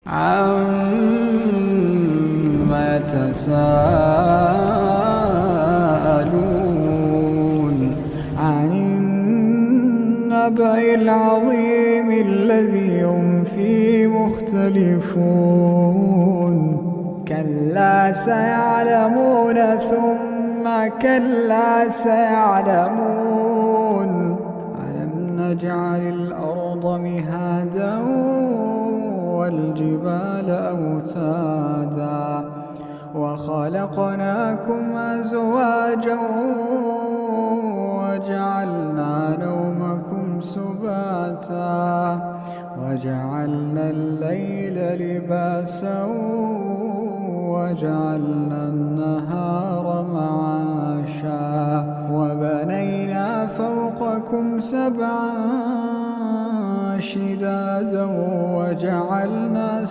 عَمَّ يَتَسَاءَلُونَ عَنِ النَّبَإِ الْعَظِيمِ الَّذِي هُمْ فِيهِ مُخْتَلِفُونَ كَلَّا سَيَعْلَمُونَ ثُمَّ كَلَّا سَيَعْلَمُونَ أَلَمْ نَجْعَلِ الْأَرْضَ مِهَادًا وَالْجِبَالَ أَوْتَادًا وَخَلَقْنَاكُمْ أَزْوَاجًا وَجَعَلْنَا نَوْمَكُمْ سُبَاتًا وَجَعَلْنَا اللَّيْلَ لِبَاسًا وَجَعَلْنَا النَّهَارَ مَعَاشًا وَبَنَيْنَا فَوْقَكُمْ سَبْعًا شِدَادًا وَجَعَلْنَا